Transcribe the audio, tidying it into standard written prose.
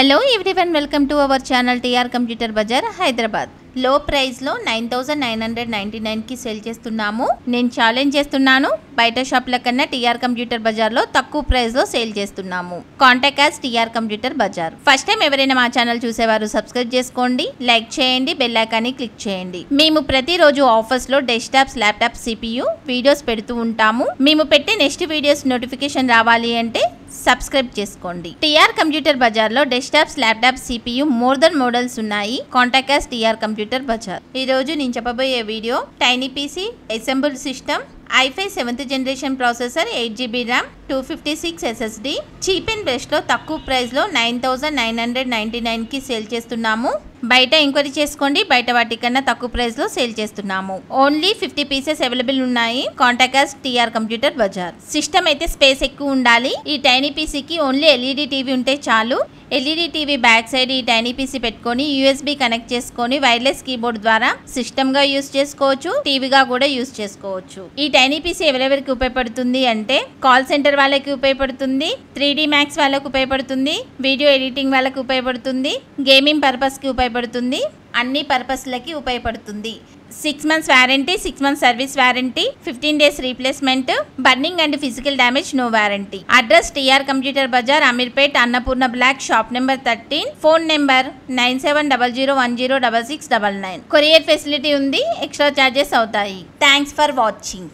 Hello everyone, welcome to our channel TR computer Bazaar Hyderabad. Low price లో 9999 కి sale చేస్తున్నాము. నేను ఛాలెంజ్ చేస్తున్నాను, బయట షాప్ల కన్నా టీఆర్ కంప్యూటర్ బజార్ లో తక్కువ ప్రైస్ లో సేల్ చేస్తున్నాము. Contact as TR computer Bazaar. First time ఎవరైనా మా ఛానల్ చూసేవారు సబ్స్క్రైబ్ చేసుకోండి, లైక్ చేయండి, బెల్ ఐకాన్ ని క్లిక్ చేయండి. మేము ప్రతిరోజు ఆఫర్స్ లో డెస్క్టాప్స్, ల్యాప్టాప్, CPU వీడియోస్ పెడుతూ ఉంటాము. మేము పెట్టే నెక్స్ట్ వీడియోస్ నోటిఫికేషన్ రావాలి అంటే సబ్స్క్రైబ్ చేసుకోండి. టీఆర్ కంప్యూటర్ బజార్ లో desktops, laptop, CPU more then models ఉన్నాయి. Contact as TR computer bazaar. ఈ రోజు నేను చెప్పబోయే video tiny PC assemble system, i5 7th generation processor, 8GB RAM, 256 SSD, cheap and best లో తక్కువ ప్రైస్ లో 9999 కి సేల్ చేస్తున్నాము. బయట ఎంక్వైరీ చేసుకోండి, బయట వాటికన్నా తక్కువ ప్రైస్ లో సేల్ చేస్తున్నాము. ఓన్లీ 50 పీసెస్ అవైలబుల్ ఉన్నాయి. Contact as TR computer Bazaar. System అయితే స్పేస్ ఎక్కువ ఉండాలి. ఈ టైనీ పీసీకి ఓన్లీ LED టీవీ ఉంటే చాలు. LED టీవీ బ్యాక్ సైడ్ ఈ టైనీ పీసీ పెట్టుకొని USB కనెక్ట్ చేసుకొని వైర్లెస్ కీబోర్డ్ ద్వారా సిస్టమ్ గా యూస్ చేసుకోవచ్చు, టీవీగా కూడా యూస్ చేసుకోవచ్చు. ఈ టైనీ పీసీ ఎవరెవరికి ఉపయోగపడుతుంది అంటే కాల్ సెంటర్ వాళ్ళకి ఉపయోగపడుతుంది, 3D మ్యాక్స్ వాళ్ళకి ఉపయోగపడుతుంది, వీడియో ఎడిటింగ్ వాళ్ళకి ఉపయోగపడుతుంది, గేమింగ్ పర్పస్ కి ఉపయోగపడుతుంది, అన్ని పర్పస్లకి ఉపయోగపడుతుంది. 6 months warranty, 6 months service warranty, 15 days replacement, burning and physical damage no warranty. Address TR computer Bazaar, Ameerpet, Annapurna block, shop number 13, phone number 9700106699. Courier facility ఉంది, ఎక్స్ట్రా చార్జెస్ అవుతాయి. Thanks for watching.